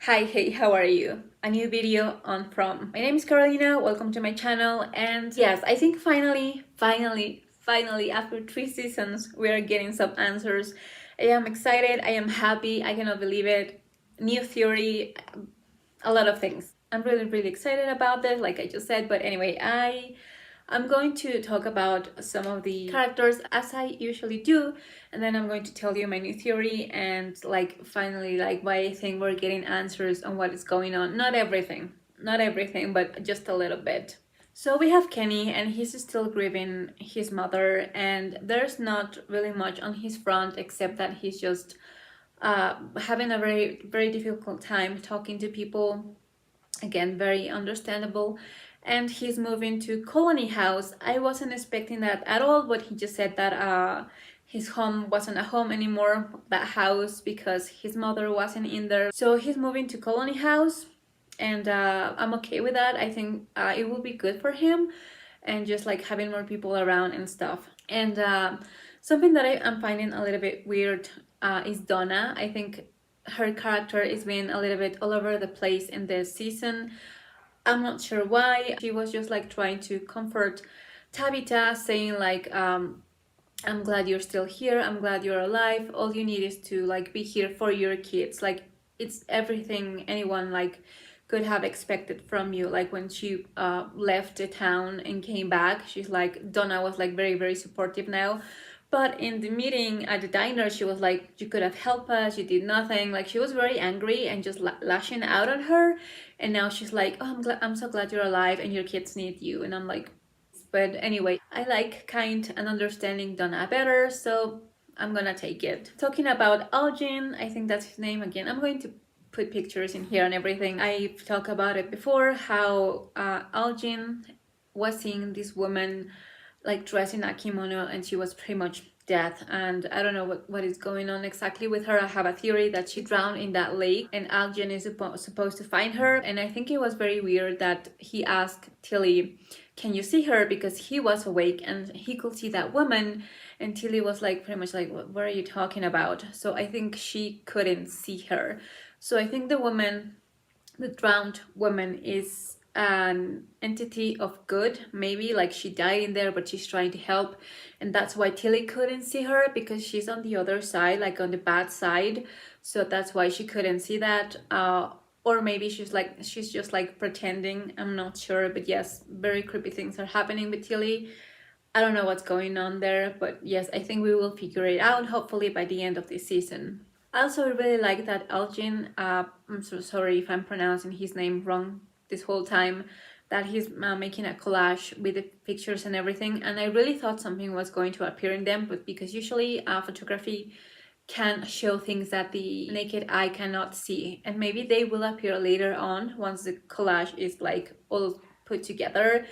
Hi, hey, how are you? A new video on From. My name is Carolina, welcome to my channel, and yes, I think finally, after 3 seasons, we are getting some answers. I am excited, I am happy, I cannot believe it. New theory, a lot of things. I'm really excited about this, like I just said, but anyway, I'm going to talk about some of the characters as I usually do, and then I'm going to tell you my new theory and finally why I think we're getting answers on what is going on. Not everything, but just a little bit. So we have Kenny, and he's still grieving his mother, and there's not really much on his front except that he's just having a very difficult time talking to people. Again, very understandable. And he's moving to Colony House. I wasn't expecting that at all, but he just said that his home wasn't a home anymore, that house, because his mother wasn't in there. So he's moving to Colony House, and I'm okay with that. I think it will be good for him, and just like having more people around and stuff. And something that I am finding a little bit weird is Donna. I think her character is being a little bit all over the place in this season. I'm not sure why. She was just like trying to comfort Tabitha, saying like, I'm glad you're still here, I'm glad you're alive, all you need is to like be here for your kids. Like, it's everything anyone like could have expected from you. Like when she left the town and came back, she's like, Donna was like very supportive now. But in the meeting at the diner, she was like, you could have helped us, you did nothing. Like, she was very angry and just lashing out on her. And now she's like, oh, I'm so glad you're alive and your kids need you. And I'm like, but anyway, I like kind and understanding Donna better, so I'm gonna take it. Talking about Algin, I think that's his name again. I'm going to put pictures in here and everything. I've talked about it before, how Algin was seeing this woman like dressed in a kimono, and she was pretty much dead, and I don't know what is going on exactly with her. I have a theory that she drowned in that lake and Algin is supposed to find her. And I think it was very weird that he asked Tilly, can you see her, because he was awake and he could see that woman, and Tilly was like pretty much like, what are you talking about? So I think she couldn't see her. So I think the drowned woman is an entity of good, maybe like she died in there but she's trying to help, and that's why Tilly couldn't see her, because she's on the other side, like on the bad side. So that's why she couldn't see that. Or maybe she's just like pretending, I'm not sure. But yes, very creepy things are happening with Tilly. I don't know what's going on there, but yes, I think we will figure it out hopefully by the end of this season. I also really like that Elgin, I'm so sorry if I'm pronouncing his name wrong this whole time, that he's making a collage with the pictures and everything, and I really thought something was going to appear in them, but because usually photography can show things that the naked eye cannot see, and maybe they will appear later on once the collage is like all put together,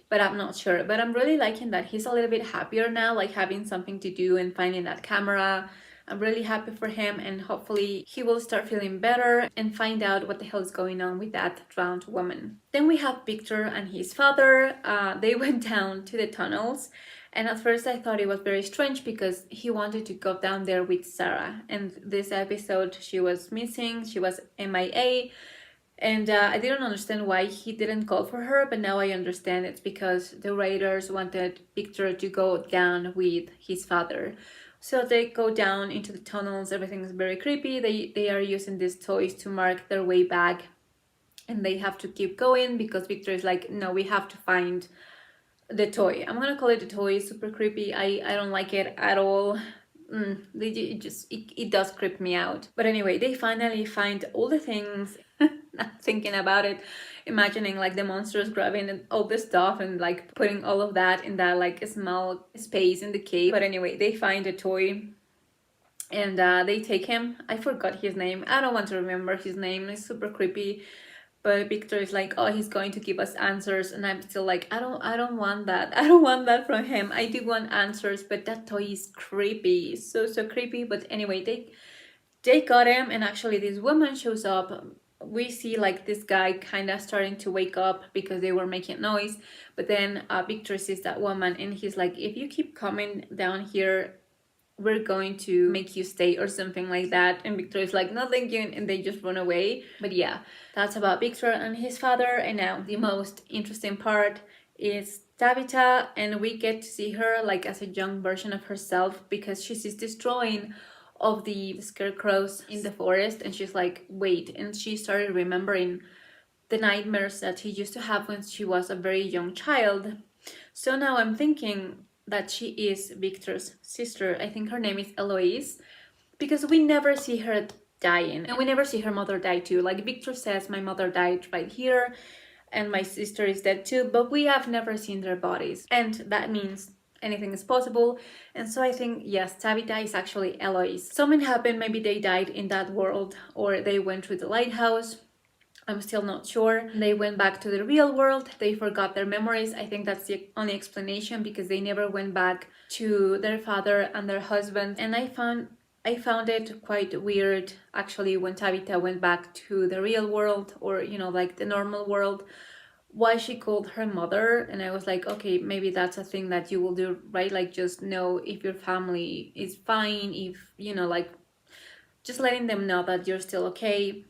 but I'm not sure. But I'm really liking that he's a little bit happier now, like having something to do and finding that camera. I'm really happy for him, and hopefully he will start feeling better and find out what the hell is going on with that drowned woman. Then we have Victor and his father. They went down to the tunnels, and at first I thought it was very strange because he wanted to go down there with Sarah, and this episode she was missing, she was MIA. And I didn't understand why he didn't call for her, but now I understand. It's because the raiders wanted Victor to go down with his father. So they go down into the tunnels, everything is very creepy. They are using these toys to mark their way back, and they have to keep going because Victor is like, no, we have to find the toy. I'm gonna call it the toy. It's super creepy. I don't like it at all. It does creep me out. But anyway, they finally find all the things. Thinking about it, imagining like the monsters grabbing all the stuff and like putting all of that in that like small space in the cave. But anyway, they find a toy, and they take him. I forgot his name. I don't want to remember his name. It's super creepy. But Victor is like, oh, he's going to give us answers, and I'm still like, I don't want that. I don't want that from him. I do want answers, but that toy is creepy, so creepy. But anyway, they got him, and actually this woman shows up. We see like this guy kind of starting to wake up because they were making noise, but then Victor sees that woman, and he's like, if you keep coming down here, we're going to make you stay or something like that. And Victor is like, no thank you, and they just run away. But yeah, that's about Victor and his father. And now the most interesting part is Tabitha, and we get to see her like as a young version of herself, because she sees this drawing of the scarecrows in the forest, and she's like, wait, and she started remembering the nightmares that she used to have when she was a very young child. So now I'm thinking that she is Victor's sister. I think her name is Eloise, because we never see her dying, and we never see her mother die too. Like Victor says, my mother died right here and my sister is dead too, but we have never seen their bodies, and that means anything is possible. And so I think, yes, Tabitha is actually Eloise. Something happened, maybe they died in that world, or they went through the lighthouse. I'm still not sure. They went back to the real world, they forgot their memories. I think that's the only explanation, because they never went back to their father and their husband. And I found it quite weird actually when Tabitha went back to the real world, or you know, like the normal world, why she called her mother. And I was like, okay, maybe that's a thing that you will do, right? Like just know if your family is fine, if you know, like just letting them know that you're still okay,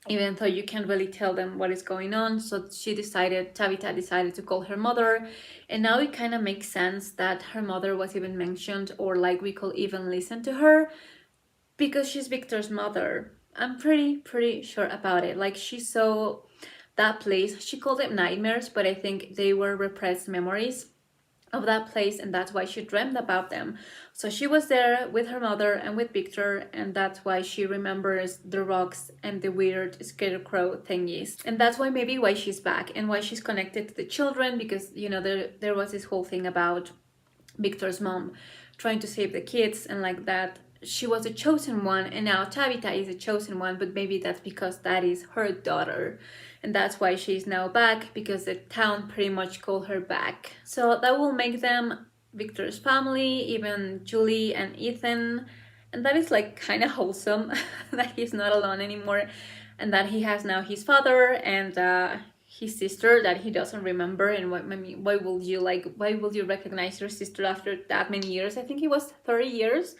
even though you can't really tell them what is going on. So Tabitha decided to call her mother. And now it kind of makes sense that her mother was even mentioned, or like we could even listen to her, because she's Victor's mother. I'm pretty sure about it. Like she saw that place, she called them nightmares, but I think they were repressed memories of that place, and that's why she dreamt about them. So she was there with her mother and with Victor, and that's why she remembers the rocks and the weird scarecrow thingies. And that's why maybe why she's back and why she's connected to the children, because you know, there was this whole thing about Victor's mom trying to save the kids, and like that she was a chosen one, and now Tabitha is a chosen one, but maybe that's because that is her daughter, and that's why she's now back, because the town pretty much called her back. So that will make them Victor's family, even Julie and Ethan, and that is like kind of wholesome that he's not alone anymore, and that he has now his father and his sister that he doesn't remember. And why will you recognize your sister after that many years? I think it was 30 years,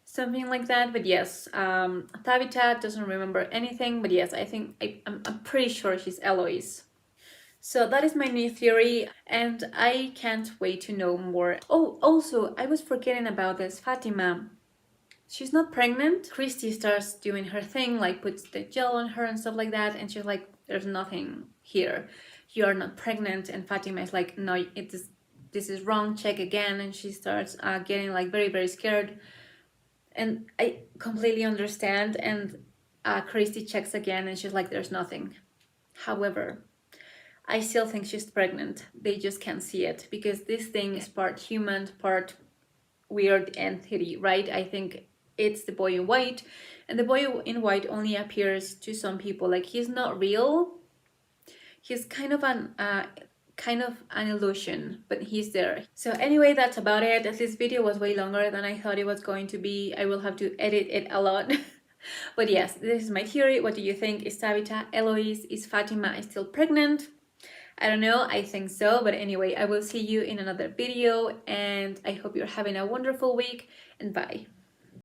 something like that. But yes, Tabitha doesn't remember anything, but yes, I think I'm pretty sure she's Eloise. So that is my new theory, and I can't wait to know more. Oh, also, I was forgetting about this. Fatima, she's not pregnant. Christy starts doing her thing, like puts the gel on her and stuff like that, and she's like, there's nothing here, you are not pregnant. And Fatima is like, no, this is wrong, check again. And she starts getting like very scared, and I completely understand. And Christy checks again, and she's like, there's nothing. However, I still think she's pregnant. They just can't see it, because this thing is part human, part weird entity, right? I think it's the boy in white, and the boy in white only appears to some people. Like he's not real. He's kind of an illusion, but he's there. So anyway, that's about it. This video was way longer than I thought it was going to be. I will have to edit it a lot. But yes, this is my theory. What do you think? Is Tabitha Eloise? Is Fatima still pregnant? I don't know, I think so. But anyway, I will see you in another video, and I hope you're having a wonderful week, and bye.